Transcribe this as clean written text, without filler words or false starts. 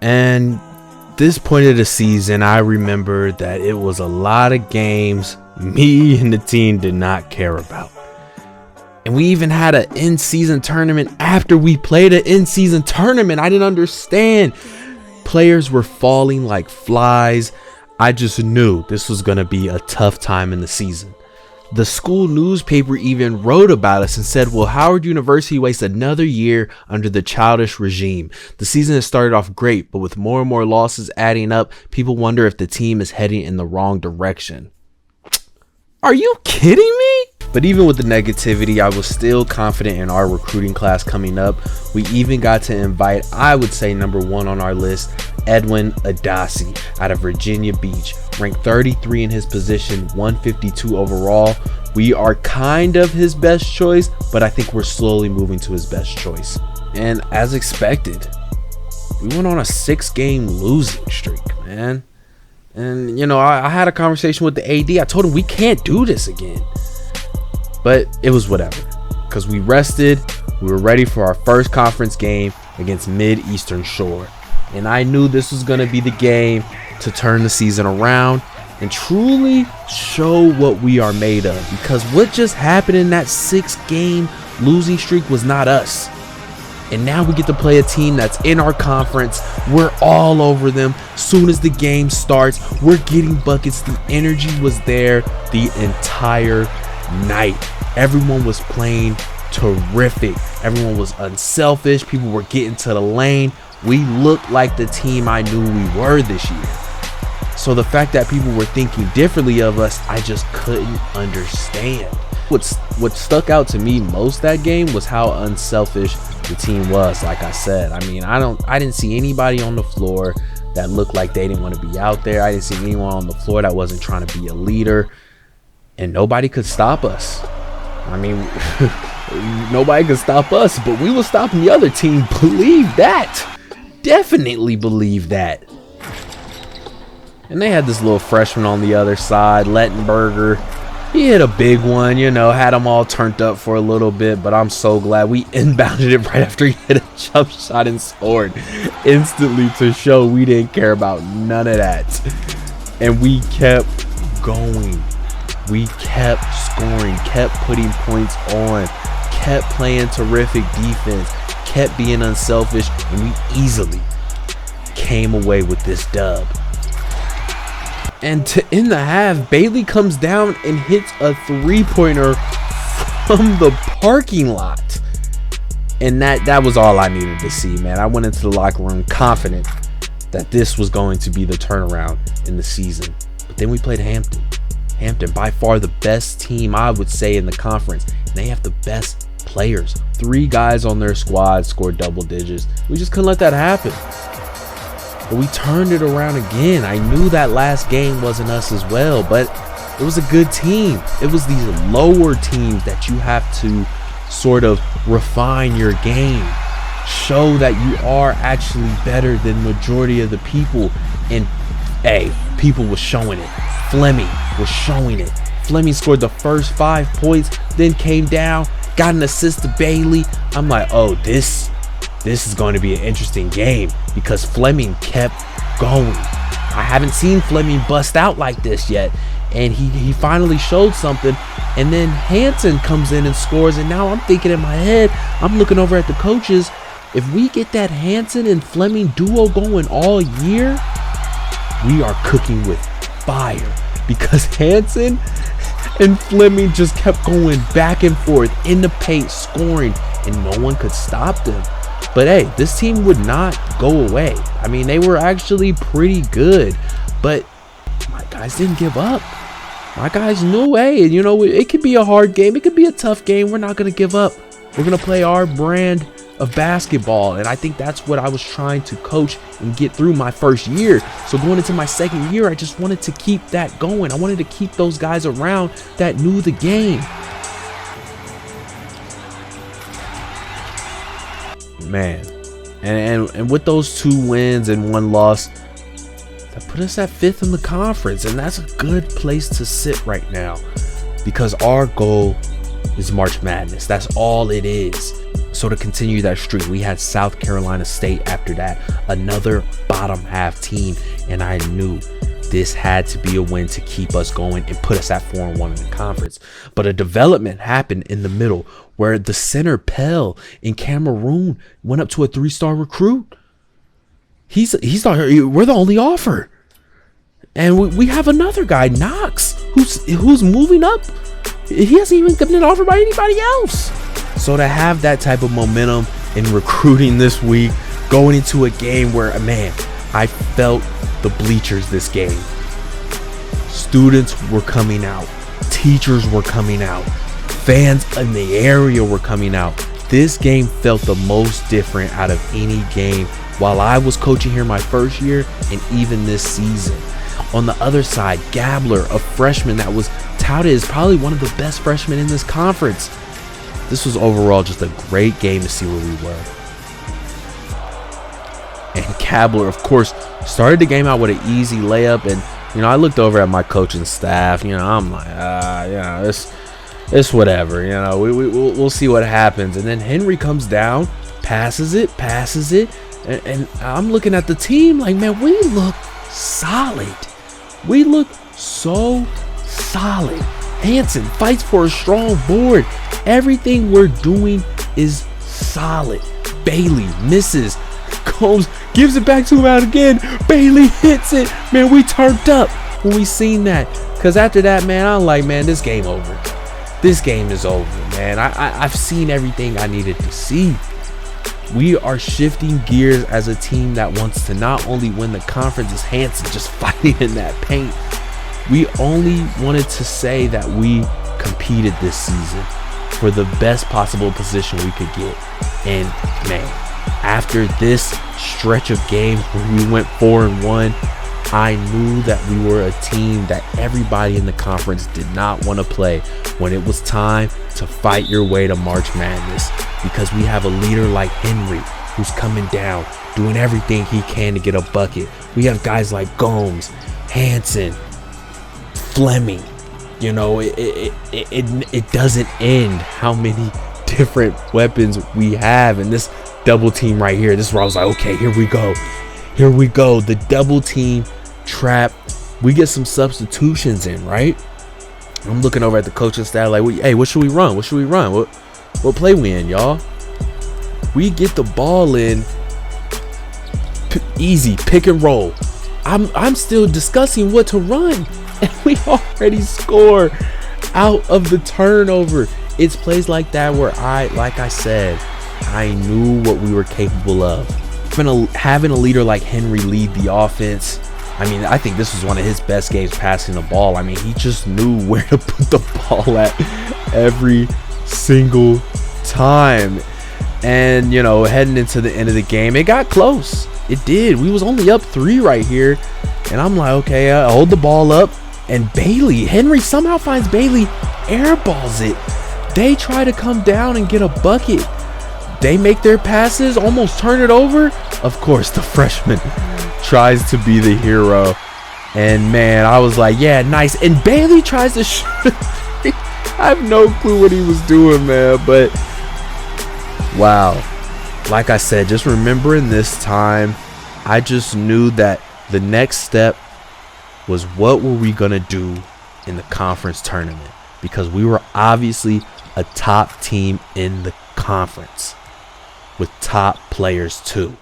And this point of the season, I remember that it was a lot of games me and the team did not care about. And we even had an in-season tournament after we played an in-season tournament. I didn't understand. Players were falling like flies. I just knew this was going to be a tough time in the season. The school newspaper even wrote about us and said, will Howard University waste another year under the childish regime? The season has started off great, but with more and more losses adding up, people wonder if the team is heading in the wrong direction. Are you kidding me? But even with the negativity, I was still confident in our recruiting class coming up. We even got to invite, I would say number one on our list, Edwin Adasi out of Virginia Beach, ranked 33 in his position, 152 overall. We are kind of his best choice, but I think we're slowly moving to his best choice. And as expected, we went on a 6-game losing streak, man. And, you know, I had a conversation with the AD. I told him we can't do this again. But it was whatever, because we rested. We were ready for our first conference game against Mid-Eastern Shore. And I knew this was going to be the game to turn the season around and truly show what we are made of. Because what just happened in that 6-game losing streak was not us. And now we get to play a team that's in our conference. We're all over them. Soon as the game starts, we're getting buckets. The energy was there the entire night. Everyone was playing terrific. Everyone was unselfish. People were getting to the lane. We looked like the team I knew we were this year. So the fact that people were thinking differently of us, I just couldn't understand. What stuck out to me most that game was how unselfish the team was. Like I said, I mean, I didn't see anybody on the floor that looked like they didn't want to be out there. I didn't see anyone on the floor that wasn't trying to be a leader, and nobody could stop us. I mean, nobody could stop us, but we were stopping the other team. Believe that. Definitely believe that. And they had this little freshman on the other side, Lettenberger. He hit a big one, you know, had them all turned up for a little bit, but I'm so glad we inbounded it right after he hit a jump shot and scored instantly to show we didn't care about none of that. And we kept going. We kept scoring, kept putting points on, kept playing terrific defense, kept being unselfish, and we easily came away with this dub. And to end the half, Bailey comes down and hits a 3-pointer from the parking lot. And that was all I needed to see, man. I went into the locker room confident that this was going to be the turnaround in the season. But then we played Hampton. Hampton, by far the best team, I would say, in the conference. And they have the best players. 3 guys on their squad scored double digits. We just couldn't let that happen. But we turned it around again. I knew that last game wasn't us as well, but it was a good team. It was these lower teams that you have to sort of refine your game. Show that you are actually better than majority of the people. And, hey, people was showing it. Fleming was showing it. Fleming scored the first 5 points, then came down, got an assist to Bailey. I'm like, oh, this is going to be an interesting game because Fleming kept going. I haven't seen Fleming bust out like this yet, and he finally showed something. And then Hansen comes in and scores, and now I'm thinking in my head, I'm looking over at the coaches, if we get that Hansen and Fleming duo going all year, we are cooking with fire, because Hansen and Fleming just kept going back and forth in the paint, scoring, and no one could stop them. But hey, this team would not go away. I mean, they were actually pretty good, but my guys didn't give up. My guys knew, hey, you know, it could be a hard game. It could be a tough game. We're not going to give up. We're going to play our brand of basketball. And I think that's what I was trying to coach and get through my first year. So going into my second year, I just wanted to keep that going. I wanted to keep those guys around that knew the game. Man, and with those 2 wins and 1 loss, that put us at 5th in the conference, and that's a good place to sit right now because our goal is March Madness. That's all it is. So to continue that streak, we had South Carolina State after that, another bottom half team, and I knew this had to be a win to keep us going and put us at 4-1 in the conference. But a development happened in the middle where the center Pell in Cameroon went up to a 3-star recruit. He's not, we're the only offer. And we have another guy, Knox, who's moving up. He hasn't even gotten an offer by anybody else. So to have that type of momentum in recruiting this week, going into a game where, man, I felt the bleachers this game. Students were coming out. Teachers were coming out. Fans in the area were coming out. This game felt the most different out of any game while I was coaching here my first year and even this season. On the other side, Gabler, a freshman that was touted as probably one of the best freshmen in this conference. This was overall just a great game to see where we were. And Gabler, of course, started the game out with an easy layup. And, I looked over at my coaching staff. I'm like, it's whatever. We'll see what happens. And then Henry comes down, passes it. And I'm looking at the team like, man, we look solid. We look so solid. Hansen fights for a strong board. Everything we're doing is solid. Bailey misses. Combs gives it back to him out again. Bailey hits it. Man, we turned up when we seen that. Because after that, man, I'm like, man, this game over. This game is over, man. I've seen everything I needed to see. We are shifting gears as a team that wants to not only win the conference as Hansen just fighting in that paint. We only wanted to say that we competed this season for the best possible position we could get. And man, after this stretch of games where we went 4-1, I knew that we were a team that everybody in the conference did not want to play when it was time to fight your way to March Madness, because we have a leader like Henry who's coming down, doing everything he can to get a bucket. We have guys like Gomes, Hansen, Fleming. It doesn't end how many different weapons we have. And this double team right here, this is where I was like, okay, here we go. The double team trap. We get some substitutions in, right? I'm looking over at the coaching staff like, hey, what should we run? What play we in, y'all? We get the ball in easy, pick and roll. I'm still discussing what to run, and we already score out of the turnover. It's plays like that where like I said, I knew what we were capable of. Having a leader like Henry lead the offense, I think this was one of his best games passing the ball. He just knew where to put the ball at every single time. And, heading into the end of the game, it got close. It did. We was only up 3 right here. And I'm like, okay, I hold the ball up. And Henry somehow finds Bailey, airballs it. They try to come down and get a bucket. They make their passes, almost turn it over. Of course, the freshman tries to be the hero. And man, I was like, yeah, nice. And Bailey tries to shoot. I have no clue what he was doing, man. But wow. Like I said, just remembering this time, I just knew that the next step was what were we going to do in the conference tournament? Because we were obviously a top team in the conference with top players too.